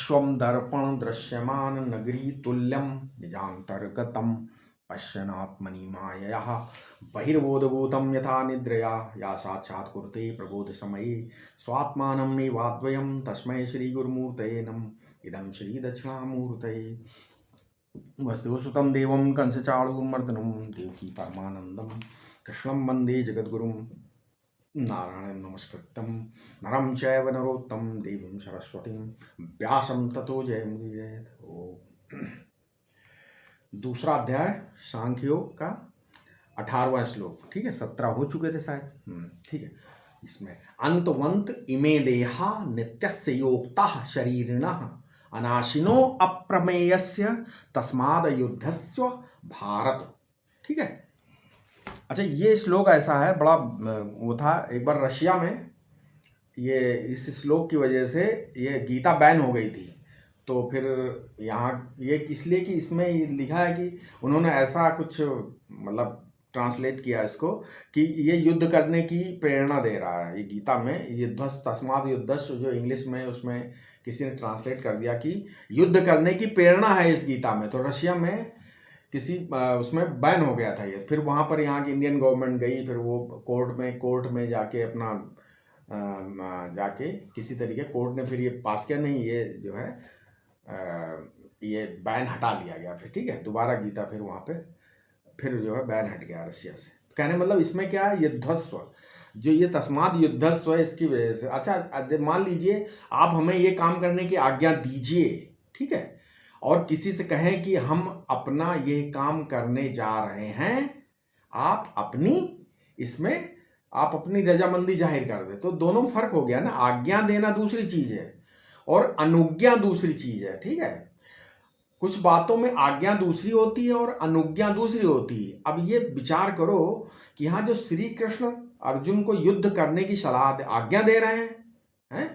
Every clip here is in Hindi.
विश्वं दर्पण दृश्यमान नगरी तुल्यं निजान्तर्गतं पश्यन्नात्मनि मायया बहिर्बोधभूतं यथा निद्रया या साक्षात् कुरुते प्रबोधसमये स्वात्मानं नैवाद्वयं तस्मै श्रीगुरुमूर्तये नमः। इदं श्रीदक्षिणामूर्तये वसुदेवसुतं देवं कंसचाणूरमर्दनं देवकी परमानन्दं कृष्णं वन्दे जगद्गुरुं नारायणं नमस्कृतं नरं चैव नरोत्तमं देवीं सरस्वतीं व्यासं ततो जयमुदीरयेत्। ओम। दूसरा अध्याय सांख्य योग का 18वां श्लोक। ठीक है, 17 हो चुके थे शायद। ठीक है, इसमें अंतवंत इमे देहा नित्यस्य योक्ताः शरीरिणः अनाशिनो अप्रमेयस्य तस्माद युद्धस्व भारत। ठीक है। अच्छा, ये श्लोक ऐसा है, बड़ा वो था एक बार रशिया में, ये इस श्लोक की वजह से ये गीता बैन हो गई थी। तो फिर यहाँ ये इसलिए कि इसमें ये लिखा है कि उन्होंने ऐसा कुछ मतलब ट्रांसलेट किया इसको कि ये युद्ध करने की प्रेरणा दे रहा है। ये गीता में युद्धस् तस्माद युद्धस् जो इंग्लिश में उसमें किसी ने ट्रांसलेट कर दिया कि युद्ध करने की प्रेरणा है इस गीता में। तो रशिया में किसी उसमें बैन हो गया था ये। फिर वहाँ पर यहाँ की इंडियन गवर्नमेंट गई, फिर वो कोर्ट में जाके अपना जाके किसी तरीके कोर्ट ने फिर ये पास किया, नहीं ये जो है ये बैन हटा लिया गया फिर। ठीक है, दोबारा गीता फिर वहाँ पे फिर जो है बैन हट गया रशिया से। कहने मतलब इसमें क्या है, युद्धस्व जो ये तस्माद युद्धस्व है इसकी वजह से। अच्छा, मान लीजिए आप हमें ये काम करने की आज्ञा दीजिए, ठीक है, और किसी से कहें कि हम अपना ये काम करने जा रहे हैं, आप अपनी रजामंदी जाहिर कर दे, तो दोनों में फर्क हो गया ना। आज्ञा देना दूसरी चीज है और अनुज्ञा दूसरी चीज है। ठीक है, कुछ बातों में आज्ञा दूसरी होती है और अनुज्ञा दूसरी होती है। अब ये विचार करो कि यहाँ जो श्री कृष्ण अर्जुन को युद्ध करने की सलाह आज्ञा दे रहे हैं,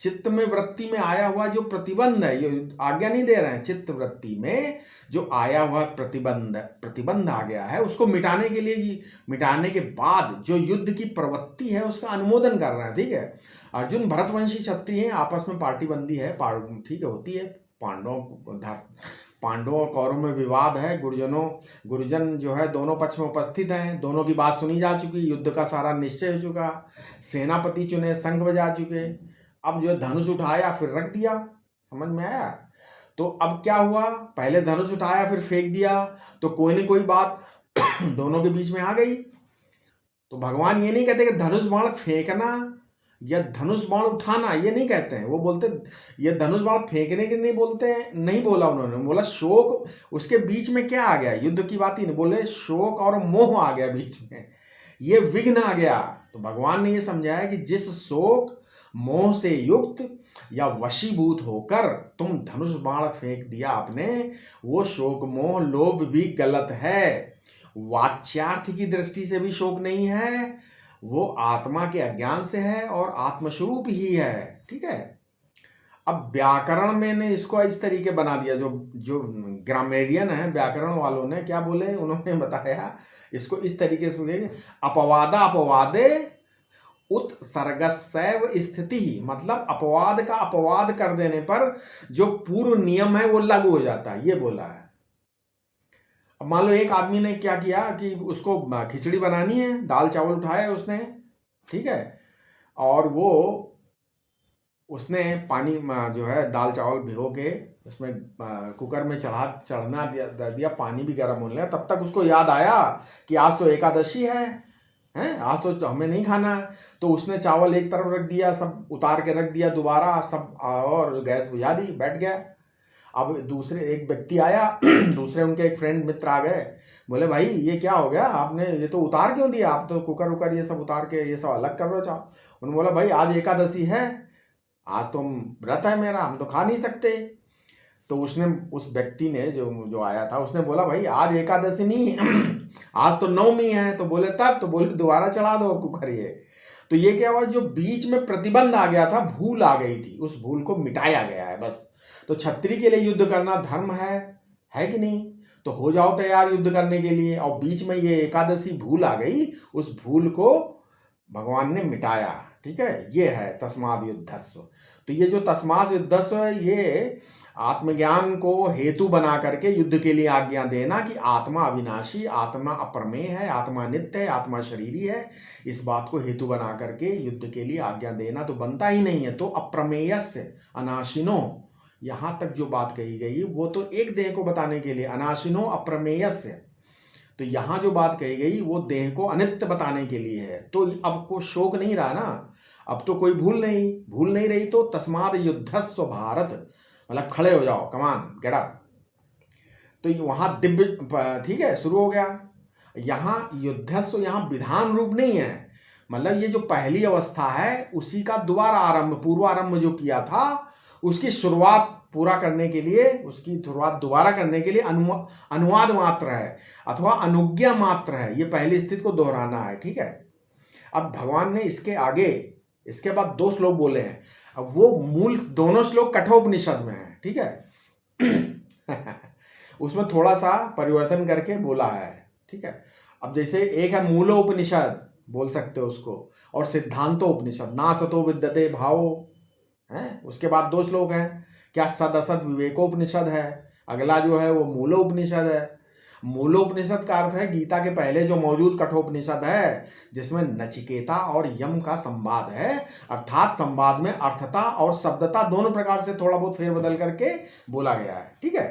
चित्त में वृत्ति में आया हुआ जो प्रतिबंध है, ये आज्ञा नहीं दे रहे हैं, चित्त वृत्ति में जो आया हुआ प्रतिबंध आ गया है उसको मिटाने के लिए, मिटाने के बाद जो युद्ध की प्रवृत्ति है उसका अनुमोदन कर रहे हैं। ठीक है, अर्जुन भरतवंशी क्षत्रिय हैं, आपस में पार्टीबंदी है, ठीक है, होती है। पांडवों और कौरवों में विवाद है, गुरुजन जो है दोनों पक्ष में उपस्थित हैं, दोनों की बात सुनी जा चुकी, युद्ध का सारा निश्चय हो चुका, सेनापति चुने, शंख बजा चुके। अब जो धनुष उठाया फिर रख दिया, समझ में आया? तो अब क्या हुआ, पहले धनुष उठाया फिर फेंक दिया, तो कोई न कोई बात दोनों के बीच में आ गई। तो भगवान ये नहीं कहते कि धनुष बाण फेंकना या धनुष बाण उठाना, ये नहीं कहते हैं। वो बोलते ये धनुष बाण फेंकने के नहीं बोलते हैं, नहीं बोला उन्होंने, बोला शोक, उसके बीच में क्या आ गया, युद्ध की बात ही नहीं बोले, शोक और मोह आ गया बीच में, ये विघ्न आ गया। तो भगवान ने ये समझाया कि जिस शोक मोह से युक्त या वशीभूत होकर तुम धनुष बाण फेंक दिया आपने, वो शोक मोह लोभ भी गलत है। वाच्यार्थ की दृष्टि से भी शोक नहीं है, वो आत्मा के अज्ञान से है और आत्मस्वरूप ही है। ठीक है, अब व्याकरण में ने इसको इस तरीके बना दिया, जो ग्रामेरियन है, व्याकरण वालों ने क्या बोले, उन्होंने बताया इसको इस तरीके से, अपवादे उत्सर्गस्यैव स्थिति ही, मतलब अपवाद का अपवाद कर देने पर जो पूर्व नियम है वो लागू हो जाता है, ये बोला है। अब मान लो एक आदमी ने क्या किया कि उसको खिचड़ी बनानी है, दाल चावल उठाए उसने, ठीक है, और वो उसने पानी जो है दाल चावल भिगो के उसमें कुकर में चढ़ना दिया, पानी भी गर्म होने लगा। तब तक उसको याद आया कि आज तो एकादशी है, आज तो हमें नहीं खाना है। तो उसने चावल एक तरफ रख दिया, सब उतार के रख दिया दोबारा सब, और गैस बुझा दी, बैठ गया। अब दूसरे एक व्यक्ति आया, दूसरे उनके एक फ्रेंड मित्र आ गए, बोले भाई ये क्या हो गया, आपने ये तो उतार क्यों दिया, आप तो कुकर ये सब उतार के ये सब अलग कर रहे हो चावल। उन्होंने बोला भाई आज एकादशी है, आज तो व्रत है मेरा, हम तो खा नहीं सकते। तो उसने, उस व्यक्ति ने जो आया था, उसने बोला भाई आज एकादशी नहीं है, आज तो नवमी है। तो बोले तब, तो बोले दोबारा चढ़ा दो कुकर ये। तो ये क्या हुआ, जो बीच में प्रतिबंध आ गया था, भूल आ गई थी, उस भूल को मिटाया गया है बस। तो क्षत्रिय के लिए युद्ध करना धर्म है कि नहीं? तो हो जाओ तैयार युद्ध करने के लिए। और बीच में ये एकादशी भूल आ गई, उस भूल को भगवान ने मिटाया। ठीक है, ये है तस्माद युद्धस्व। तो तो ये जो तस्मात् युद्धस्व है, ये आत्मज्ञान को हेतु बना करके युद्ध के लिए आज्ञा देना कि आत्मा अविनाशी, आत्मा अप्रमेय है, आत्मा नित्य है, आत्मा शरीरी है, इस बात को हेतु बना करके युद्ध के लिए आज्ञा देना तो बनता ही नहीं है। तो अप्रमेयस्य अनाशिनो, यहाँ तक जो बात कही गई वो तो एक देह को बताने के लिए, अनाशिनो अप्रमेयस्य, तो यहाँ जो बात कही गई वो देह को अनित्य बताने के लिए है। तो अब को शोक नहीं रहा ना, अब तो कोई भूल नहीं रही। तो तस्माद युद्धस्व भारत, मतलब खड़े हो जाओ, कमान गेट अप। तो वहां दिव्य, ठीक है, शुरू हो गया। यहाँ युद्धस्व यहाँ विधान रूप नहीं है, मतलब ये जो पहली अवस्था है उसी का दोबारा आरंभ, पूर्वारंभ जो किया था उसकी शुरुआत पूरा करने के लिए, उसकी शुरुआत दोबारा करने के लिए अनुवाद मात्र है अथवा अनुज्ञा मात्र है, ये पहली स्थिति को दोहराना है। ठीक है, अब भगवान ने इसके आगे, इसके बाद 2 श्लोक बोले हैं। अब वो मूल दोनों श्लोक कठोपनिषद में है। ठीक है उसमें थोड़ा सा परिवर्तन करके बोला है। ठीक है, अब जैसे एक है मूलोपनिषद बोल सकते हो उसको, और सिद्धांतोपनिषद, ना सतो विद्यते भावो है। उसके बाद 2 श्लोक हैं, क्या सद असद विवेकोपनिषद है, अगला जो है वो मूलोपनिषद है। मूलोपनिषद का अर्थ है गीता के पहले जो मौजूद कठोपनिषद है, जिसमें नचिकेता और यम का संवाद है, अर्थात संवाद में अर्थता और शब्दता दोनों प्रकार से थोड़ा बहुत फेरबदल करके बोला गया है। ठीक है,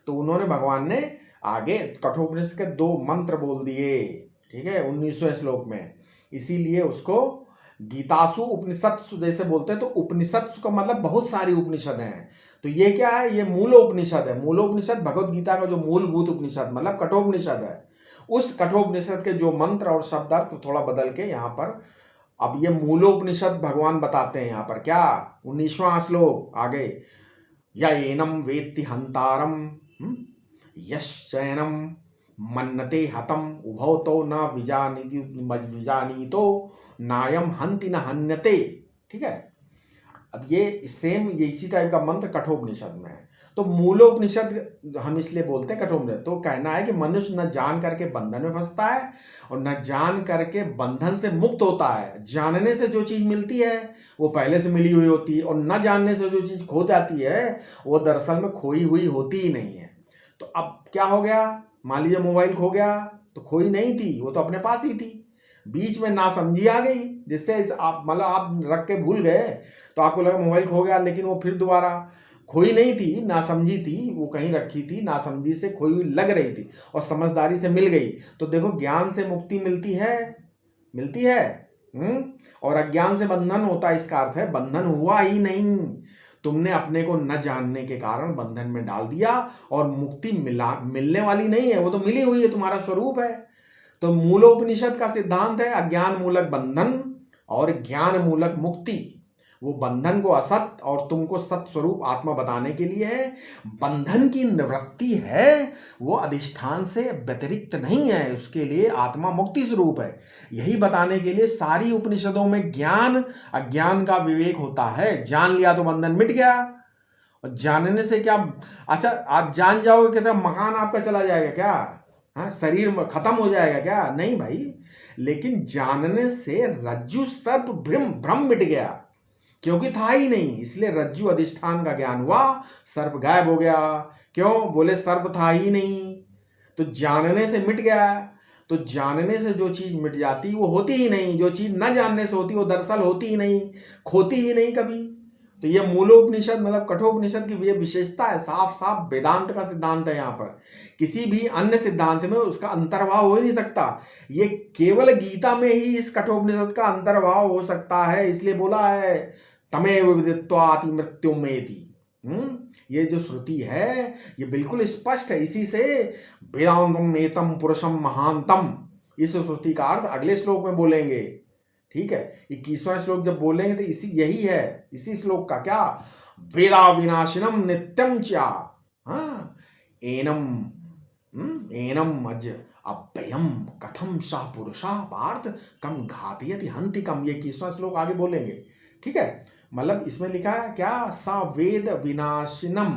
तो उन्होंने, भगवान ने आगे कठोपनिषद के 2 मंत्र बोल दिए। ठीक है, 19वें श्लोक में, इसीलिए उसको गीतासु उपनिषद जैसे बोलते हैं। तो उपनिषद का मतलब बहुत सारी उपनिषद हैं। तो ये क्या है, ये मूलोपनिषद है। मूलोपनिषद भगवत गीता का जो मूलभूत उपनिषद मतलब कठोपनिषद है, उस कठोपनिषद के जो मंत्र और शब्द अर्थ तो थोड़ा बदल के यहाँ पर अब ये मूलोपनिषद भगवान बताते हैं। यहाँ पर क्या, 19वां श्लोक आगे, या एनम वेत्ति हंतारम यश्चैनम मन्नते हतम उभौ तो न विजानीतो नायम हंति न हन्यते। ठीक है, अब ये सेम ये इसी टाइप का मंत्र कठोपनिषद में है। तो मूलोपनिषद हम इसलिए बोलते हैं कठोपनिषद। तो कहना है कि मनुष्य न जान करके बंधन में फंसता है और न जान करके बंधन से मुक्त होता है। जानने से जो चीज़ मिलती है वो पहले से मिली हुई होती है, और न जानने से जो चीज़ खो जाती है वो दरअसल में खोई हुई होती ही नहीं है। तो अब क्या हो गया, मान लीजिए मोबाइल खो गया, तो खोई नहीं थी, वो तो अपने पास ही थी, बीच में नासमझी आ गई, जिससे इस आप मतलब आप रख के भूल गए तो आपको लगा मोबाइल खो गया, लेकिन वो फिर दोबारा खोई नहीं थी, नासमझी थी, वो कहीं रखी थी, नासमझी से खोई हुई लग रही थी और समझदारी से मिल गई। तो देखो, ज्ञान से मुक्ति मिलती है और अज्ञान से बंधन होता है। इसका अर्थ है बंधन हुआ ही नहीं, तुमने अपने को न जानने के कारण बंधन में डाल दिया, और मुक्ति मिलने वाली नहीं है, वो तो मिली हुई है, तुम्हारा स्वरूप है। तो मूलोपनिषद का सिद्धांत है अज्ञान मूलक बंधन और ज्ञान मूलक मुक्ति। वो बंधन को असत और तुमको सत स्वरूप आत्मा बताने के लिए है। बंधन की निवृत्ति है, वो अधिष्ठान से व्यतिरिक्त नहीं है, उसके लिए आत्मा मुक्ति स्वरूप है। यही बताने के लिए सारी उपनिषदों में ज्ञान अज्ञान का विवेक होता है। जान लिया तो बंधन मिट गया, और जानने से क्या, अच्छा आप जान जाओगे क्या मकान आपका चला जाएगा क्या, हाँ शरीर खत्म हो जाएगा क्या, नहीं भाई। लेकिन जानने से रज्जु सर्प भ्रम मिट गया, क्योंकि था ही नहीं, इसलिए रज्जु अधिष्ठान का ज्ञान हुआ, सर्प गायब हो गया। क्यों, बोले सर्प था ही नहीं, तो जानने से मिट गया। तो जानने से जो चीज मिट जाती वो होती ही नहीं, जो चीज न जानने से होती वो दरअसल होती ही नहीं, खोती ही नहीं कभी। तो ये मूलोपनिषद मतलब कठोपनिषद की ये विशेषता है, साफ साफ वेदांत का सिद्धांत है। यहाँ पर किसी भी अन्य सिद्धांत में उसका अंतर्भाव हो ही नहीं सकता, ये केवल गीता में ही इस कठोपनिषद का अंतर्भाव हो सकता है। इसलिए बोला है तमेव विदित्वाति मृत्युमेति। ये जो श्रुति है ये बिल्कुल स्पष्ट है, इसी से वेदांतम एतम पुरुषम महांतम, इस श्रुति का अर्थ अगले श्लोक में बोलेंगे। ठीक है, 21वां श्लोक जब बोलेंगे तो इसी यही है, इसी श्लोक का क्या, वेदा विनाशिनम नित्यम चा, हाँ एनम अज अव्ययम कथम सा पुरुषा पार्थ कम घातयति हंति कम, ये 21वां श्लोक आगे बोलेंगे। ठीक है, मतलब इसमें लिखा है क्या, सा वेद विनाशिनम,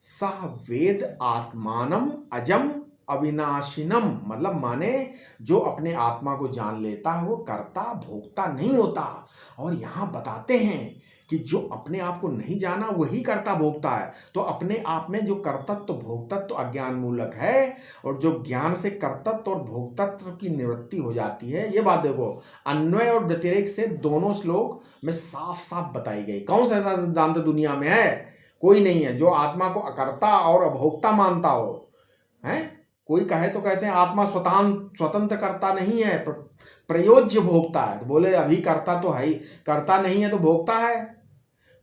सा वेद आत्मानम अजम अविनाशिनम, मतलब माने जो अपने आत्मा को जान लेता है वो कर्ता भोक्ता नहीं होता। और यहाँ बताते हैं कि कि जो अपने आप को नहीं जाना वही कर्ता भोगता है। तो अपने आप में जो कर्तत्व भोक्तत्व अज्ञान मूलक है, और जो ज्ञान से कर्तत्व और भोक्तत्व की निवृत्ति हो जाती है। ये बात देखो, अन्वय और व्यतिरेक से दोनों श्लोक में साफ साफ बताई गई। कौन सा ऐसा सिद्धांत दुनिया में है? कोई नहीं है जो आत्मा को अकर्ता और अभोक्ता मानता हो। है कोई कहे तो कहते हैं आत्मा स्वतंत्र कर्ता नहीं है, प्रयोज्य भोक्ता है। तो बोले अभी कर्ता तो है ही, कर्ता नहीं है तो भोक्ता है।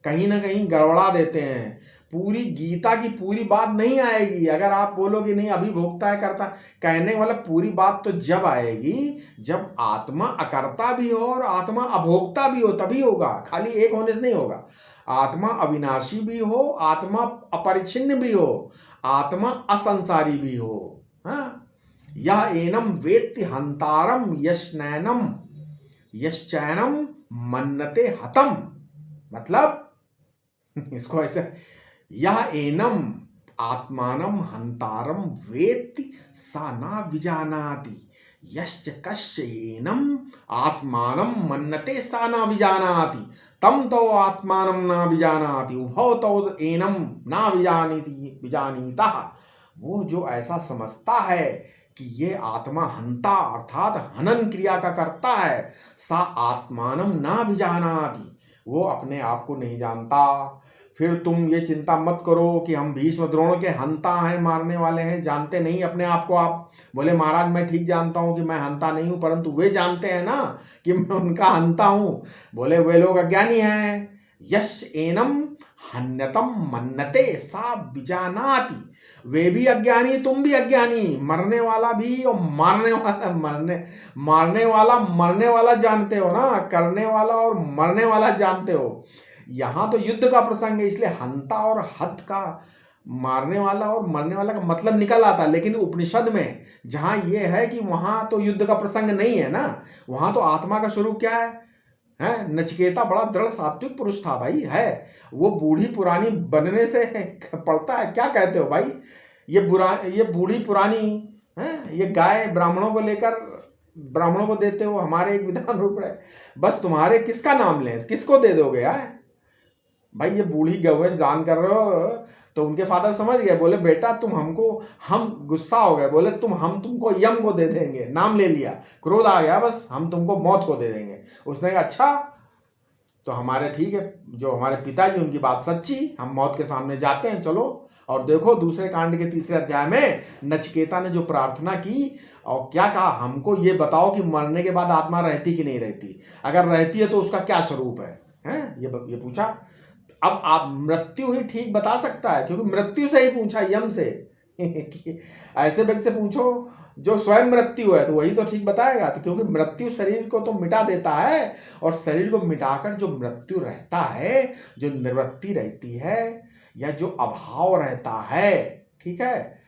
कहीं ना कहीं गड़बड़ा देते हैं। पूरी गीता की पूरी बात नहीं आएगी अगर आप बोलोगे नहीं अभी भोक्ता है कर्ता। कहने वाला पूरी बात तो जब आएगी जब आत्मा अकर्ता भी हो और आत्मा अभोक्ता भी हो, तभी होगा। खाली एक होने से नहीं होगा। आत्मा अविनाशी भी हो, आत्मा अपरिच्छिन्न भी हो, आत्मा असंसारी भी हो। हाँ, यह एनम वेत्ति हंतारम यशनैनम यश्चैनम मन्नते हतम। मतलब इसको ऐसे, यह एनम आत्मानम हंतारम वेत्ति सा न विजानाति यश्च कस्य एनम आत्मानम मन्नते सा न विजानाति तम तो आत्मानम न विजानाति उभौ तो एनम न विजानीतः। वो जो ऐसा समझता है कि ये आत्मा हंता अर्थात हनन क्रिया का करता है, सा आत्मानम ना विजानाति, वो अपने आप को नहीं जानता। फिर तुम ये चिंता मत करो कि हम भीष्म द्रोण के हंता हैं, मारने वाले हैं, जानते नहीं अपने आप को आप। बोले महाराज मैं ठीक जानता हूँ कि मैं हंता नहीं हूँ, परंतु वे जानते हैं ना कि मैं उनका हंता हूँ। बोले वे लोग अज्ञानी हैं। यश एनम हन्यतम मन्नते सा विजानाति, वे भी अज्ञानी तुम भी अज्ञानी, मरने वाला भी और मारने वाला मरने वाला जानते हो ना, करने वाला और मरने वाला जानते हो। यहाँ तो युद्ध का प्रसंग है, इसलिए हंता और हत का मारने वाला और मरने वाला का मतलब निकल आता। लेकिन उपनिषद में जहाँ ये है कि वहाँ तो युद्ध का प्रसंग नहीं है ना, वहाँ तो आत्मा का स्वरूप क्या है? नचिकेता बड़ा दृढ़ सात्विक पुरुष था भाई, है वो बूढ़ी पुरानी बनने से पड़ता है। क्या कहते हो भाई? ये बूढ़ी पुरानी है, ये गाय ब्राह्मणों को लेकर ब्राह्मणों को देते हो, हमारे एक विधान रूप है। बस तुम्हारे किसका नाम लें, किसको दे दोगे? भाई ये बूढ़ी गौ दान कर रहे हो। तो उनके फादर समझ गए, बोले बेटा तुम हमको, हम गुस्सा हो गए, बोले हम तुमको यम को दे देंगे। नाम ले लिया, क्रोध आ गया, बस हम तुमको मौत को दे देंगे। उसने कहा अच्छा तो हमारे ठीक है, जो हमारे पिताजी उनकी बात सच्ची, हम मौत के सामने जाते हैं, चलो। और देखो दूसरे कांड के 3 अध्याय में नचिकेता ने जो प्रार्थना की और क्या कहा, हमको ये बताओ कि मरने के बाद आत्मा रहती कि नहीं रहती, अगर रहती है तो उसका क्या स्वरूप है? ये पूछा। अब आप मृत्यु ही ठीक बता सकता है, क्योंकि मृत्यु से ही पूछा, यम से ऐसे व्यक्ति से पूछो जो स्वयं मृत्यु है तो वही तो ठीक बताएगा। तो क्योंकि मृत्यु शरीर को तो मिटा देता है, और शरीर को मिटाकर जो मृत्यु रहता है, जो निवृत्ति रहती है, या जो अभाव रहता है, ठीक है,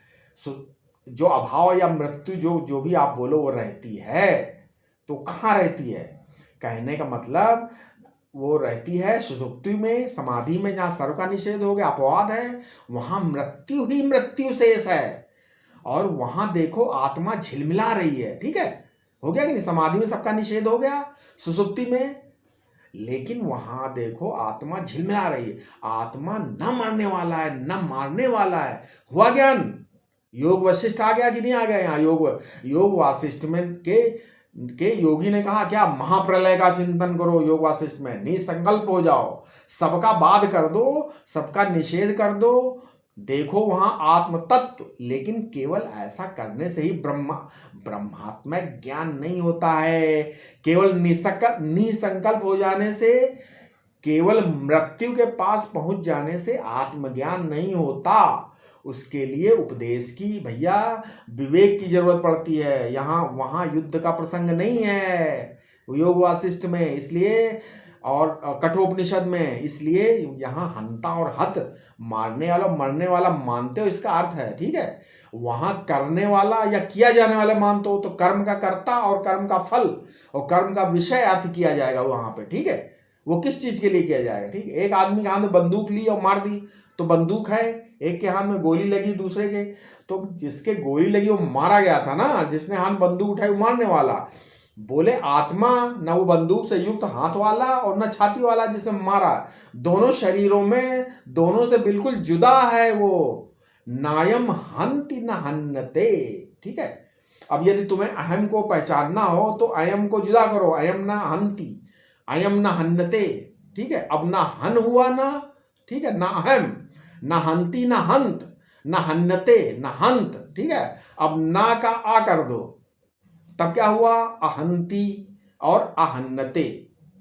जो अभाव या मृत्यु जो भी आप बोलो वो रहती है, तो कहाँ रहती है? कहने का मतलब वो रहती है सुषुप्ति में, समाधि में, जहाँ सर्व का निषेध हो गया, अपवाद है, वहां मृत्यु ही मृत्यु शेष है। और वहां देखो आत्मा झिलमिला रही है, ठीक है, हो गया कि नहीं? समाधि में सबका निषेध हो गया, सुषुप्ति में, लेकिन वहां देखो आत्मा झिलमिला रही है। आत्मा न मरने वाला है न मारने वाला है। हुआ ज्ञान? योग वशिष्ठ आ गया कि नहीं आ गया? यहाँ योग वासिष्ठ में के योगी ने कहा क्या? महाप्रलय का चिंतन करो। योग वासिष्ठ में निसंकल्प हो जाओ, सबका बाध कर दो, सबका निषेध कर दो, देखो वहां आत्म तत्व। लेकिन केवल ऐसा करने से ही ब्रह्मात्मक ज्ञान नहीं होता है। केवल निसंकल्प हो जाने से, केवल मृत्यु के पास पहुंच जाने से आत्मज्ञान नहीं होता। उसके लिए उपदेश की भैया विवेक की जरूरत पड़ती है। यहाँ वहाँ युद्ध का प्रसंग नहीं है योग वासिष्ठ में, इसलिए, और कठोपनिषद में, इसलिए यहाँ हंता और हत, मारने वाला मरने वाला मानते हो, इसका अर्थ है, ठीक है। वहाँ करने वाला या किया जाने वाला मानते हो तो कर्म का कर्ता और कर्म का फल और कर्म का विषय अर्थ किया जाएगा वहाँ पे, ठीक है। वो किस चीज के लिए किया जाएगा? ठीक, एक आदमी के हाथ में बंदूक ली और मार दी तो बंदूक है, एक के हाथ में गोली लगी दूसरे के, तो जिसके गोली लगी वो मारा गया था ना, जिसने हाथ बंदूक उठाई वो मारने वाला। बोले आत्मा न वो बंदूक से युक्त हाथ वाला और न छाती वाला जिसे मारा, दोनों शरीरों में, दोनों से बिल्कुल जुदा है वो। नायम हंति न हन्नते। ठीक है, अब यदि तुम्हें अहम को पहचानना हो तो अयम को जुदा करो, अयम न हंति, अयम न हन्नते। ठीक है, अब ना हन हुआ ना, ठीक है, ना अहम, ना हंति ना हंत, ना हन्नते ना हंत। ठीक है, अब ना का आ कर दो, तब क्या हुआ, अहंती और अहन्नते।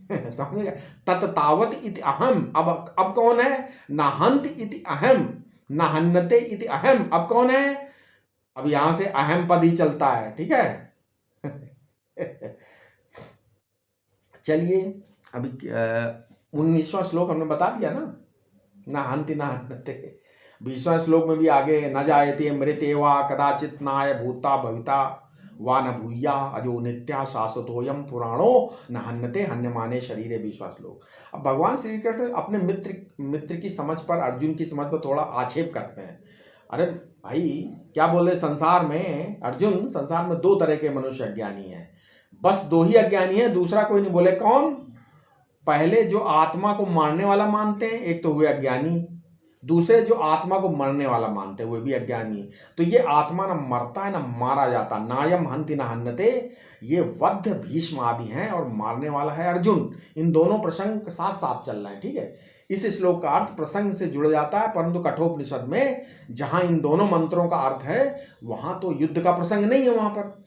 समझ गए, तत्तावत इति अहम। अब कौन है, ना हंत इति अहम, ना हन्नते इति अहम। अब कौन है, अब यहां से अहम पद ही चलता है। ठीक है। चलिए, अभी 19वां श्लोक हमने बता दिया ना हंति ना हन्नते। 20वां श्लोक में भी आगे, न जायते मृते वा कदाचित नाय भूता भविता वा न भूया अजो नित्या शाश्वतोयम पुराणो न हन्नते हन्यमाने शरीरे। 20वां श्लोक। अब भगवान श्री कृष्ण अपने मित्र की समझ पर, अर्जुन की समझ पर थोड़ा आक्षेप करते हैं। अरे भाई, क्या बोले, संसार में अर्जुन, संसार में दो तरह के मनुष्य अज्ञानी हैं, बस दो ही अज्ञानी है, दूसरा कोई नहीं। बोले कौन, पहले जो आत्मा को मारने वाला मानते हैं, एक तो हुए अज्ञानी, दूसरे जो आत्मा को मरने वाला मानते हैं, वो भी अज्ञानी। तो ये आत्मा ना मरता है ना मारा जाता, नायम हंति ना हन्नते, ये वध भीष्म आदि हैं और मारने वाला है अर्जुन। इन दोनों प्रसंग साथ साथ चल रहे हैं। ठीक है, इस श्लोक का अर्थ प्रसंग से जुड़ जाता है, परंतु कठोपनिषद में जहां इन दोनों मंत्रों का अर्थ है, वहां तो युद्ध का प्रसंग नहीं है। वहां पर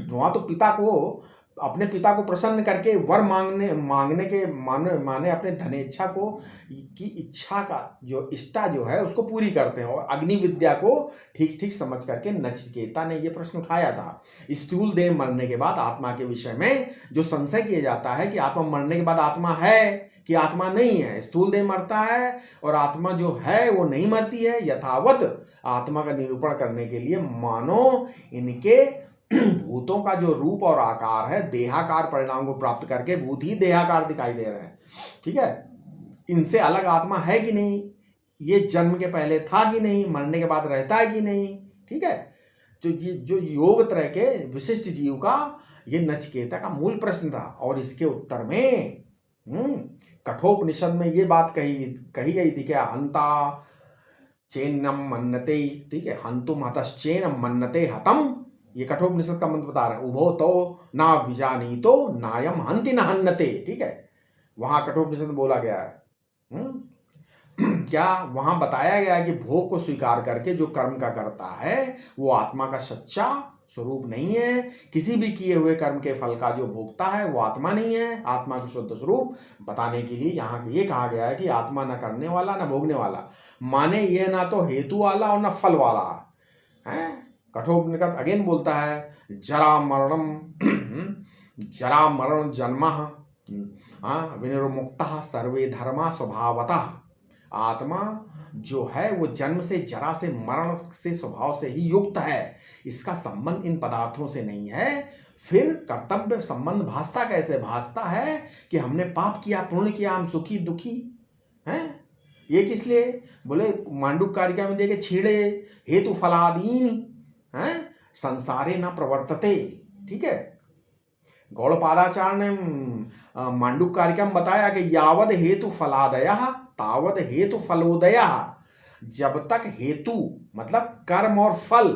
वहां तो पिता को, अपने पिता को प्रसन्न करके वर मांगने के माने अपने धनेच्छा को की इच्छा का जो इष्टा जो है उसको पूरी करते हैं। और अग्नि विद्या को ठीक ठीक समझ करके नचिकेता ने ये प्रश्न उठाया था। स्थूल देह मरने के बाद आत्मा के विषय में जो संशय किया जाता है कि आत्मा मरने के बाद आत्मा है कि आत्मा नहीं है, स्थूल देह मरता है और आत्मा जो है वो नहीं मरती है, यथावत आत्मा का निरूपण करने के लिए मानो इनके भूतों का जो रूप और आकार है, देहाकार परिणाम को प्राप्त करके भूत ही देहाकार दिखाई दे रहे हैं। ठीक है, इनसे अलग आत्मा है कि नहीं, ये जन्म के पहले था कि नहीं, मरने के बाद रहता है कि नहीं। ठीक है, जो योग तरह के विशिष्ट जीव का ये नचिकेता का मूल प्रश्न था। और इसके उत्तर में कठोपनिषद में ये बात कही गई थी क्या, हंता चेन्नम मन्नते। ठीक है, हंतुम हतश्चेन मन्नते हतम, ये कठोपनिषद का मंत्र बता रहे हैं। उभो तो ना विजानी तो नायम हंति न हन्नते। ठीक है, वहां कठोपनिषद में बोला गया है। क्या वहां बताया गया है कि भोग को स्वीकार करके जो कर्म का करता है वो आत्मा का सच्चा स्वरूप नहीं है। किसी भी किए हुए कर्म के फल का जो भोगता है वो आत्मा नहीं है। आत्मा का शुद्ध स्वरूप बताने के लिए यहाँ ये कहा गया है कि आत्मा न करने वाला न भोगने वाला, माने ये ना तो हेतु वाला और न फल वाला है। कठोपनिषद अगेन बोलता है, जरा मरण जन्म विनिर्मुक्तः सर्वे धर्मा स्वभावतः। आत्मा जो है वो जन्म से, जरा से, मरण से स्वभाव से ही युक्त है। इसका संबंध इन पदार्थों से नहीं है। फिर कर्तव्य संबंध भासता कैसे, भासता है कि हमने पाप किया, पुण्य किया, हम सुखी दुखी हैं। ये किस लिए, बोले मांडुक कारिका में देखे, छीड़े हेतु फलादीन हैं संसारे न प्रवर्तते। ठीक है, गौड़पादाचार्य ने मांडुक कारिका में बताया कि यावद हेतु फलादयः तावद हेतु फलोदयः। जब तक हेतु मतलब कर्म और फल,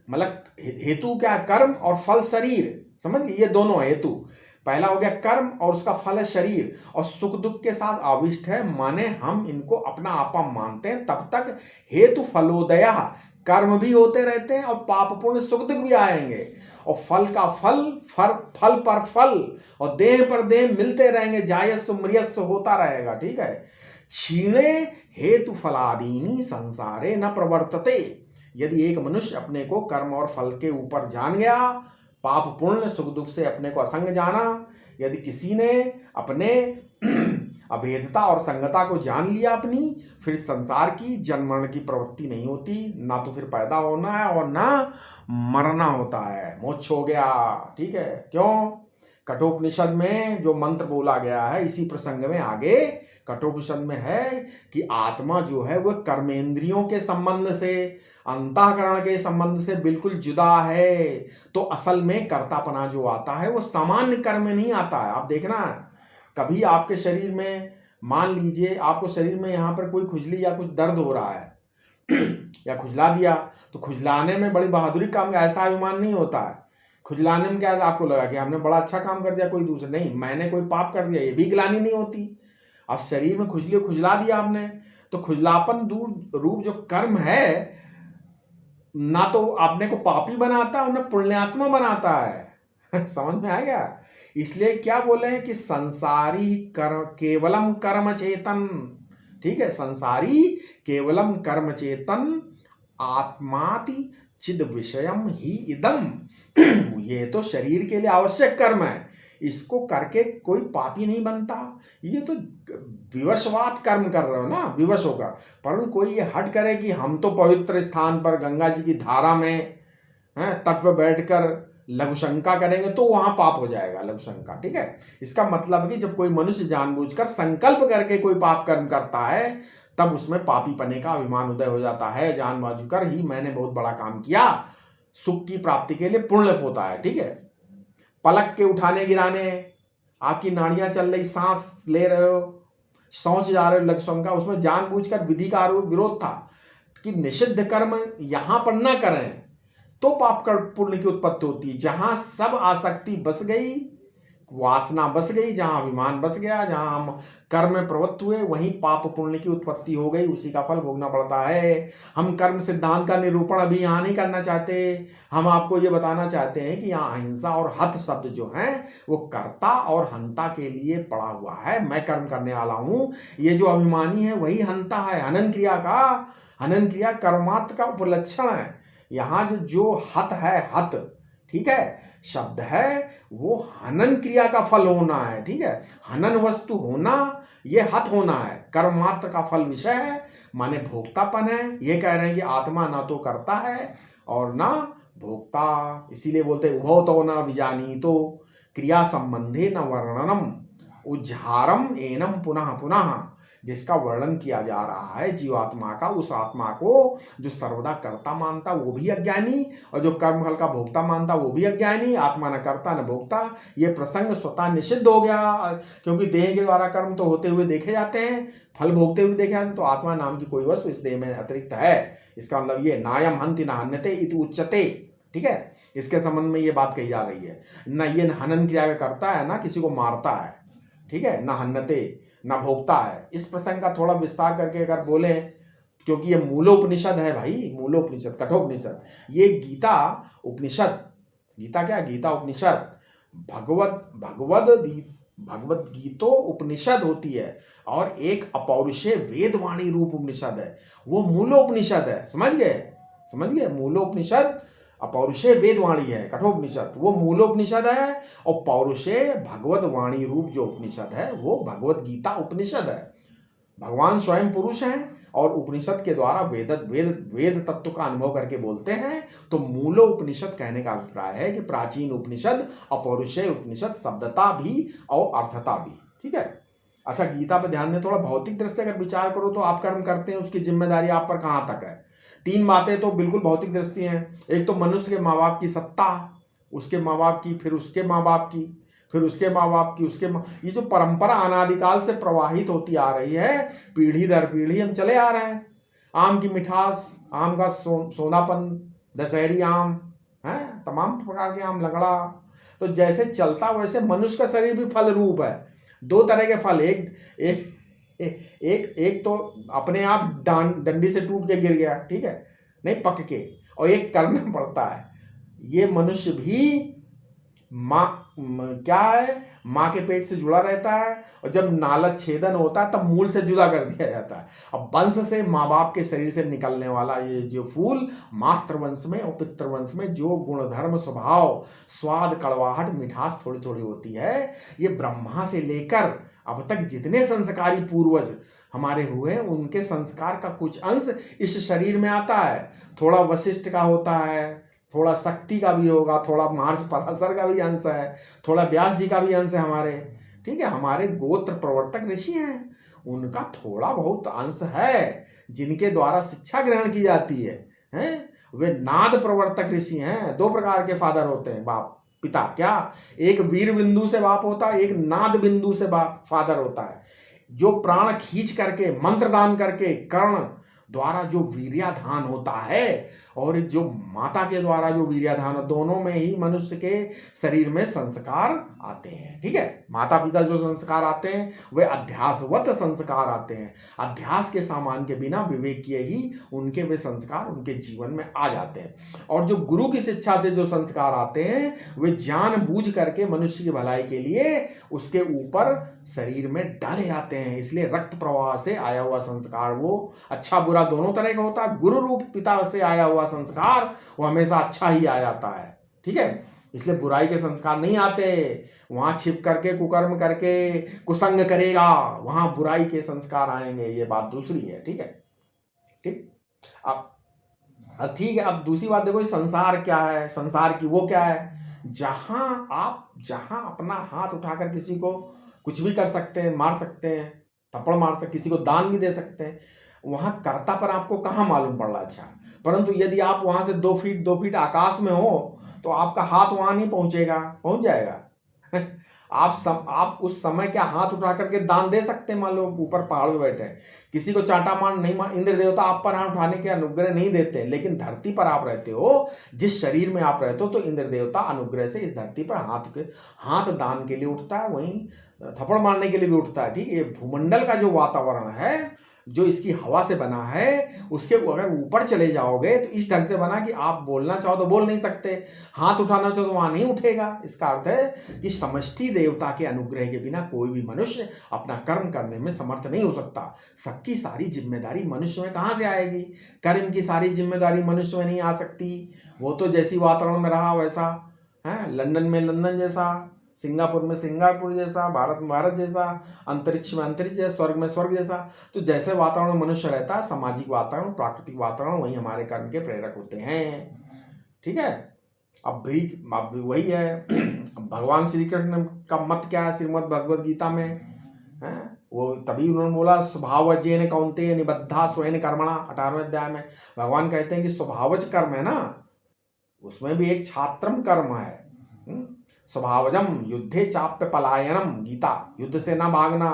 मतलब हेतु क्या, कर्म और फल शरीर, समझ गए, ये दोनों हेतु। पहला हो गया कर्म और उसका फल है शरीर, और सुख दुख के साथ आविष्ट है, माने हम इनको अपना आपा मानते हैं। तब तक हेतु फलोदया, कर्म भी होते रहते हैं और पाप पुण्य सुख दुख भी आएंगे, और फल का फल, फल पर फल, और देह पर देह मिलते रहेंगे, जायस्व मृयस्व होता रहेगा। ठीक है, क्षीणे हेतु फलादीनी संसारे न प्रवर्तते। यदि एक मनुष्य अपने को कर्म और फल के ऊपर जान गया, पाप पुण्य सुख दुख से अपने को असंग जाना, यदि किसी ने अपने अभेदता और संगता को जान लिया अपनी, फिर संसार की जन्म मरण की प्रवृत्ति नहीं होती। ना तो फिर पैदा होना है और ना मरना होता है, मोक्ष हो गया। ठीक है, क्यों, कठोपनिषद में जो मंत्र बोला गया है इसी प्रसंग में आगे कठोपनिषद में है कि आत्मा जो है वह कर्मेंद्रियों के संबंध से, अंतःकरण के संबंध से बिल्कुल जुदा है। तो असल में कर्तापना जो आता है वो सामान्य कर्म में नहीं आता है। आप देखना, कभी आपके शरीर में, मान लीजिए आपको शरीर में यहाँ पर कोई खुजली या कुछ दर्द हो रहा है या खुजला दिया, तो खुजलाने में बड़ी बहादुरी काम, ऐसा अभिमान नहीं होता है। खुजलाने में क्या आपको लगा कि हमने बड़ा अच्छा काम कर दिया, कोई दूसरा नहीं, मैंने कोई पाप कर दिया, ये भी ग्लानि नहीं होती। अब शरीर में खुजली खुजला दिया आपने, तो खुजलापन दूर रूप जो कर्म है ना तो आपने को पापी बनाता है और ना पुण्यात्मा बनाता है समझ में आ गया। इसलिए क्या बोले हैं कि संसारी कर्म केवलम कर्म चेतन, ठीक है, संसारी केवलम कर्म चेतन आत्माति चिद विषयम ही इदम ये तो शरीर के लिए आवश्यक कर्म है, इसको करके कोई पापी नहीं बनता। ये तो विवशवात कर्म कर रहे हो ना, विवश होकर। परंतु कोई ये हट करे कि हम तो पवित्र स्थान पर गंगा जी की धारा में तट पर बैठकर लघुशंका करेंगे तो वहां पाप हो जाएगा, लघुशंका, ठीक है। इसका मतलब है कि जब कोई मनुष्य जानबूझकर संकल्प करके कोई पाप कर्म करता है तब उसमें पापी पने का अभिमान उदय हो जाता है। जानबूझकर ही मैंने बहुत बड़ा काम किया, सुख की प्राप्ति के लिए पुण्य होता है, ठीक है। पलक के उठाने गिराने, आपकी नाड़ियां चल रही, सांस ले रहे हो, सोच जा रहे हो लघुशंका, उसमें जानबूझकर विधि का विरोध था कि निषिद्ध कर्म यहां पर न करें तो पाप कर पुण्य की उत्पत्ति होती है। जहां सब आसक्ति बस गई, वासना बस गई, जहां अभिमान बस गया, जहां हम कर्म में प्रवृत्त हुए, वहीं पाप पुण्य की उत्पत्ति हो गई, उसी का फल भोगना पड़ता है। हम कर्म सिद्धांत का निरूपण अभी यहाँ नहीं करना चाहते। हम आपको ये बताना चाहते हैं कि यहाँ अहिंसा और हत शब्द जो है वो कर्ता और हंता के लिए पड़ा हुआ है। मैं कर्म करने वाला हूँ, ये जो अभिमानी है वही हंता है। हनन क्रिया का, हनन क्रिया कर्मात्र का उपलक्षण है। यहाँ जो हत है, हत, ठीक है, शब्द है, वो हनन क्रिया का फल होना है, ठीक है। हनन वस्तु होना, ये हत होना है, कर्म मात्र का फल विषय है, माने भोक्तापन है। ये कह रहे हैं कि आत्मा ना तो करता है और ना भोक्ता, इसीलिए बोलते उभौ तो न विजानी तो क्रिया संबंधे न वर्णनम उज्झारम एनम पुनः पुनः, जिसका वर्णन किया जा रहा है जीवात्मा का, उस आत्मा को जो सर्वदा कर्ता मानता वो भी अज्ञानी, और जो कर्म फल का भोक्ता मानता वो भी अज्ञानी। आत्मा न कर्ता न भोक्ता, ये प्रसंग स्वतः निषिद्ध हो गया, क्योंकि देह के द्वारा कर्म तो होते हुए देखे जाते हैं, फल भोगते हुए देखे जाते हैं। तो आत्मा नाम की कोई वस्तु इस देह में अतिरिक्त है। इसका मतलब ये नायम हंति न हन्यते इति उच्यते, ठीक है। इसके संबंध में ये बात कही जा रही है। न ये हनन क्रिया करता है, ना किसी को मारता है, ठीक है, न हन्यते, न भोगता है। इस प्रसंग का थोड़ा विस्तार करके अगर बोले, क्योंकि ये मूलोपनिषद है भाई, मूलोपनिषद, कठोपनिषद, ये गीता उपनिषद, गीता क्या, गीता उपनिषद, भगवद गीतो उपनिषद होती है, और एक अपौरुषेय वेदवाणी रूप उपनिषद है, वो मूलोपनिषद है। समझ गए, समझ गए, मूलोपनिषद अपौरुषेय वेदवाणी है, कठोपनिषद वो मूलोपनिषद है, और पौरुषेय भगवद वाणी रूप जो उपनिषद है वो भगवद गीता उपनिषद है। भगवान स्वयं पुरुष हैं और उपनिषद के द्वारा वेद तत्व का अनुभव करके बोलते हैं। तो मूलो उपनिषद कहने का अभिप्राय है कि प्राचीन उपनिषद, अपौरुषेय उपनिषद, शब्दता भी और अर्थता भी, ठीक है। अच्छा, गीता पर ध्यान दें, थोड़ा भौतिक दृष्टि से अगर विचार करो तो आप कर्म करते हैं, उसकी जिम्मेदारी आप पर कहाँ तक है। तीन बातें तो बिल्कुल भौतिक दृष्टि हैं। एक तो मनुष्य के माँ बाप की सत्ता, उसके माँ बाप की, फिर उसके माँ बाप की, फिर उसके माँ बाप की, ये जो परंपरा अनादिकाल से प्रवाहित होती आ रही है, पीढ़ी दर पीढ़ी हम चले आ रहे हैं। आम की मिठास, आम का सोनापन, दशहरी आम है, तमाम प्रकार के आम, लगड़ा, तो जैसे चलता वैसे मनुष्य का शरीर भी फल रूप है। दो तरह के फल, एक तो अपने आप डंडी से टूट के गिर गया, ठीक है, नहीं पक के, और एक करना पड़ता है। ये मनुष्य भी क्या है, माँ के पेट से जुड़ा रहता है, और जब नालक छेदन होता है तब मूल से जुदा कर दिया जाता है। अब वंश से, माँ बाप के शरीर से निकलने वाला ये जो फूल, मातृवंश में और पितृवंश में जो गुणधर्म, स्वभाव, स्वाद, कड़वाहट, मिठास थोड़ी थोड़ी होती है, ये ब्रह्मा से लेकर अब तक जितने संस्कारी पूर्वज हमारे हुए, उनके संस्कार का कुछ अंश इस शरीर में आता है। थोड़ा वशिष्ठ का होता है, थोड़ा शक्ति का भी होगा, थोड़ा महर्षि पराशर का भी अंश है, थोड़ा व्यास जी का भी अंश है हमारे, ठीक है। हमारे गोत्र प्रवर्तक ऋषि हैं, उनका थोड़ा बहुत अंश है जिनके द्वारा शिक्षा ग्रहण की जाती है, हैं? वे नाद प्रवर्तक ऋषि हैं। दो प्रकार के फादर होते हैं, बाप पिता, क्या? एक वीर बिंदु से बाप होता है, एक नाद बिंदु से बाप फादर होता है। जो प्राण खींच करके, मंत्र दान करके, कर्ण द्वारा जो वीर्याधान होता है, और जो माता के द्वारा जो वीर्याधान, दोनों में ही मनुष्य के शरीर में संस्कार आते हैं, ठीक है। माता पिता जो संस्कार आते हैं वे अध्यासवत संस्कार आते हैं। अध्यास के सामान के बिना विवेकीय ही उनके वे संस्कार उनके जीवन में आ जाते हैं। और जो गुरु की शिक्षा से जो संस्कार आते हैं वे जानबूझ करके मनुष्य की भलाई के लिए उसके ऊपर शरीर में डाले जाते हैं। इसलिए रक्त प्रवाह से आया हुआ संस्कार वो अच्छा बुरा दोनों तरह का होता है। गुरु रूप पिता से आया हुआ संस्कार वो हमेशा अच्छा ही आ जाता है, ठीक है। इसलिए बुराई के संस्कार नहीं आते। वहां छिप करके कुकर्म करके कुसंग करेगा, वहां बुराई के संस्कार आएंगे, ये बात दूसरी है, ठीक है। ठीक, अब ठीक है। अब दूसरी बात देखो, संसार क्या है, संसार की वो क्या है, जहां अपना हाथ उठाकर किसी को कुछ भी कर सकते हैं, मार सकते हैं, थप्पड़ मार सकते, किसी को दान भी दे सकते हैं, वहां कर्ता पर आपको कहाँ मालूम पड़ रहा। अच्छा, परंतु यदि आप वहां से 2 फीट आकाश में हो तो आपका हाथ वहां नहीं पहुंचेगा, पहुंच जाएगा। आप उस समय क्या हाथ उठा करके दान दे सकते हैं। मान लो ऊपर पहाड़ में बैठे हैं, किसी को चांटा मार नहीं मार, इंद्र देवता आप पर हाथ उठाने के अनुग्रह नहीं देते, लेकिन धरती पर आप रहते हो, जिस शरीर में आप रहते हो, तो इंद्र देवता अनुग्रह से इस धरती पर हाथ दान के लिए उठता है, वहीं थप्पड़ मारने के लिए भी उठता है, ठीक है। ये भूमंडल का जो वातावरण है, जो इसकी हवा से बना है, उसके अगर ऊपर चले जाओगे तो इस ढंग से बना कि आप बोलना चाहो तो बोल नहीं सकते, हाथ उठाना चाहो तो वहां नहीं उठेगा। इसका अर्थ है कि समष्टि देवता के अनुग्रह के बिना कोई भी मनुष्य अपना कर्म करने में समर्थ नहीं हो सकता। सबकी सारी जिम्मेदारी मनुष्य में कहाँ से आएगी? कर्म की सारी जिम्मेदारी मनुष्य में नहीं आ सकती। वो तो जैसी वातावरण में रहा वैसा है, लंदन में लंदन जैसा, सिंगापुर में सिंगापुर जैसा, भारत में भारत जैसा, अंतरिक्ष में अंतरिक्ष जैसा, स्वर्ग में स्वर्ग जैसा। तो जैसे वातावरण में मनुष्य रहता है, सामाजिक वातावरण, प्राकृतिक वातावरण, वही हमारे कर्म के प्रेरक होते हैं, ठीक है। अब वही है। भगवान श्री कृष्ण का मत क्या है श्रीमद् भगवद गीता में है, वो तभी उन्होंने बोला स्वभावजेन कौन्तेय निबद्धा स्वयं कर्मणा, 18वें अध्याय में भगवान कहते हैं कि स्वभावज कर्म है ना, उसमें भी एक छात्रम कर्म है। स्वभावजम युद्धे चाप्य पलायनम, गीता, युद्ध से ना भागना,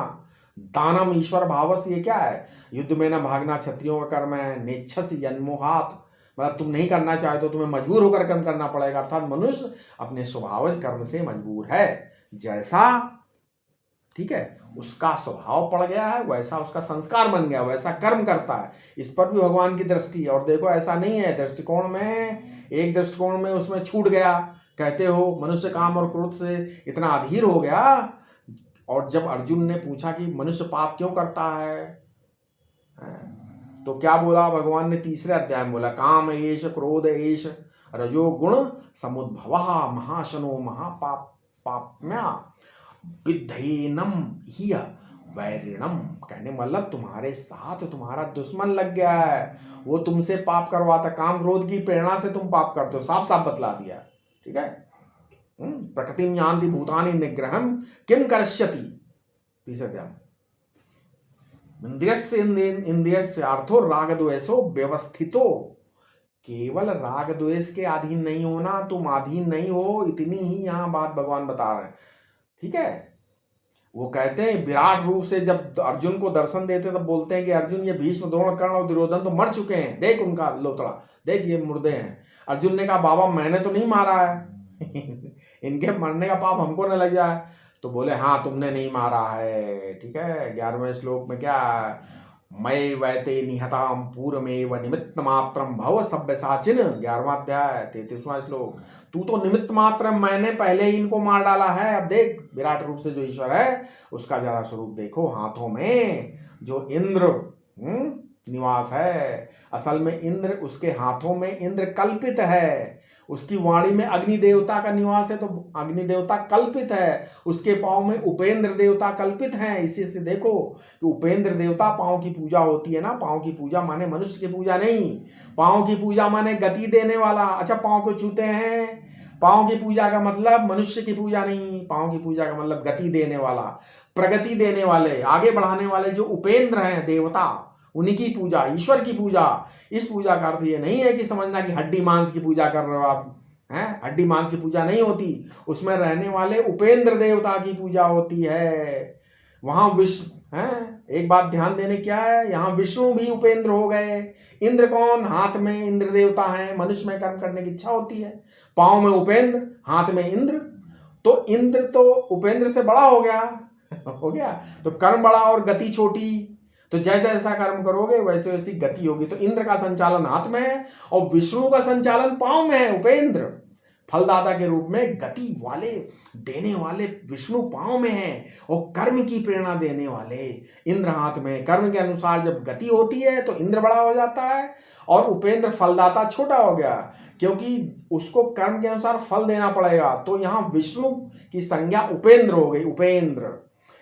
दानम ईश्वर भावस, ये क्या है, युद्ध में ना भागना क्षत्रियों का कर्म है। नेच्छस जन्मोहात, मतलब तुम नहीं करना चाहे तो तुम्हें मजबूर होकर कर्म करना पड़ेगा, अर्थात मनुष्य अपने स्वभावज कर्म से मजबूर है। जैसा, ठीक है, उसका स्वभाव पड़ गया है, वैसा उसका संस्कार बन गया, वैसा कर्म करता है। इस पर भी भगवान की दृष्टि है। और देखो ऐसा नहीं है, दृष्टिकोण में, एक दृष्टिकोण में उसमें छूट गया। कहते हो मनुष्य काम और क्रोध से इतना अधीर हो गया, और जब अर्जुन ने पूछा कि मनुष्य पाप क्यों करता है, तो क्या बोला भगवान ने? 3रे अध्याय में बोला, काम एष क्रोध एष रजोगुण समुद्भवः महाशनो महापाप्म्या विद्धेनम ही वैरिणम। कहने मतलब तुम्हारे साथ तुम्हारा दुश्मन लग गया है, वो तुमसे पाप करवाता, काम क्रोध की प्रेरणा से तुम पाप करते हो, साफ साफ बतला दिया, ठीक है। प्रकृतिम यान्ति भूतानि निग्रहम किम करिष्यति, 3रे अध्याय। इंद्रियस्य इंद्रियस्य अर्थो राग द्वेषो व्यवस्थितो, केवल राग द्वेष के अधीन नहीं होना, तुम अधीन नहीं हो, इतनी ही यहाँ बात भगवान बता रहे हैं, ठीक है। वो कहते हैं विराट रूप से जब अर्जुन को दर्शन देते तब बोलते हैं कि अर्जुन ये भीष्म द्रोण कर्ण और दुर्योधन तो मर चुके हैं, देख उनका लोतड़ा, देख ये मुर्दे हैं। अर्जुन ने कहा बाबा मैंने तो नहीं मारा है इनके मरने का पाप हमको न लग जाए। तो बोले हाँ तुमने नहीं मारा है, ठीक है। 11वें श्लोक में क्या, मय वैते निहताम पूर्वमेव निमित्त मात्रम भव सव्यसाचिन, 11वां अध्याय 33वां श्लोक। तू तो निमित्त मात्र, मैंने पहले ही इनको मार डाला है। अब देख विराट रूप से जो ईश्वर है उसका जरा स्वरूप देखो, हाथों में जो इंद्र निवास है। असल में इंद्र, उसके हाथों में इंद्र कल्पित है, उसकी वाणी में अग्नि देवता का निवास है तो अग्नि देवता कल्पित है, उसके पाँव में उपेंद्र देवता कल्पित हैं। इसी से देखो कि उपेंद्र देवता पाँव की पूजा होती है ना, पाँव की पूजा माने मनुष्य की पूजा नहीं, पाँव की पूजा माने गति देने वाला। अच्छा, पाँव को छूते हैं, पाँव की पूजा का मतलब मनुष्य की पूजा नहीं, पाँव की पूजा का मतलब गति देने वाला, प्रगति देने वाले, आगे बढ़ाने वाले जो उपेंद्र हैं देवता, उन्हीं की पूजा, ईश्वर की पूजा। इस पूजा का अर्थ ये नहीं है कि समझना कि हड्डी मांस की पूजा कर रहे हो आप, हैं? हड्डी मांस की पूजा नहीं होती, उसमें रहने वाले उपेंद्र देवता की पूजा होती है। वहां विष्णु हैं, एक बात ध्यान देने क्या है, यहाँ विष्णु भी उपेंद्र हो गए। इंद्र कौन? हाथ में इंद्र देवता है, मनुष्य में कर्म करने की इच्छा होती है, पाँव में उपेंद्र, हाथ में इंद्र, तो इंद्र तो उपेंद्र से बड़ा हो गया हो गया, तो कर्म बड़ा और गति छोटी, तो जैसा जैसा कर्म करोगे वैसे वैसी गति होगी। तो इंद्र का संचालन हाथ में है और विष्णु का संचालन पाँव में है, उपेंद्र फलदाता के रूप में गति वाले, देने वाले विष्णु पाँव में है, और कर्म की प्रेरणा देने वाले इंद्र हाथ में। कर्म के अनुसार जब गति होती है तो इंद्र बड़ा हो जाता है और उपेंद्र फलदाता छोटा हो गया, क्योंकि उसको कर्म के अनुसार फल देना पड़ेगा। तो यहाँ विष्णु की संज्ञा उपेंद्र हो गई, उपेंद्र।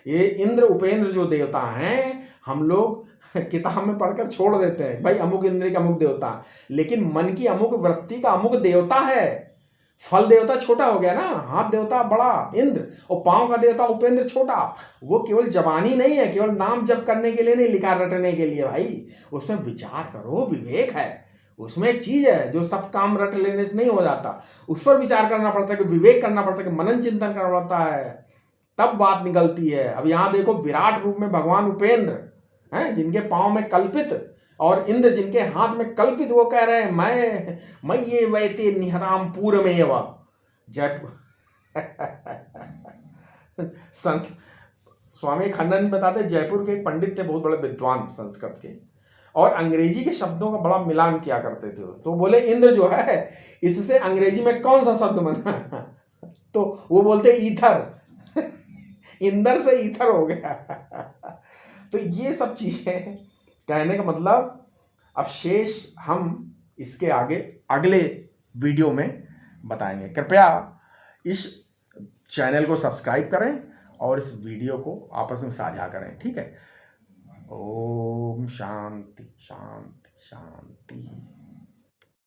ये इंद्र उपेंद्र जो देवता हैं, हम लोग किताब में पढ़कर छोड़ देते हैं, भाई अमुक इंद्र का अमुक देवता, लेकिन मन की अमुक वृत्ति का अमुक देवता है। फल देवता छोटा हो गया ना, हाथ देवता बड़ा इंद्र, और पांव का देवता उपेंद्र छोटा। वो केवल जबानी नहीं है, केवल नाम जप करने के लिए नहीं लिखा, रटने के लिए भाई, उसमें विचार करो, विवेक है उसमें। एक चीज है जो सब काम रट लेने से नहीं हो जाता, उस पर विचार करना पड़ता है, कि विवेक करना पड़ता है, कि मनन चिंतन करना पड़ता है, तब बात निकलती है। अब यहाँ देखो, विराट रूप में भगवान उपेंद्र हैं, जिनके पांव में कल्पित, और इंद्र जिनके हाथ में कल्पित, वो कह रहे हैं मैं ये वैते निहराम पूर्वमेव जयपुर संत स्वामी खंडन बताते, जयपुर के एक पंडित थे, बहुत बड़े विद्वान संस्कृत के, और अंग्रेजी के शब्दों का बड़ा मिलान किया करते थे। तो बोले इंद्र जो है, इससे अंग्रेजी में कौन सा शब्द बना तो वो बोलते ईथर इंदर से ईथर हो गया तो ये सब चीजें कहने का मतलब, अब शेष हम इसके आगे अगले वीडियो में बताएंगे। कृपया इस चैनल को सब्सक्राइब करें और इस वीडियो को आपस में साझा करें, ठीक है। ओम शांति शांति शांति।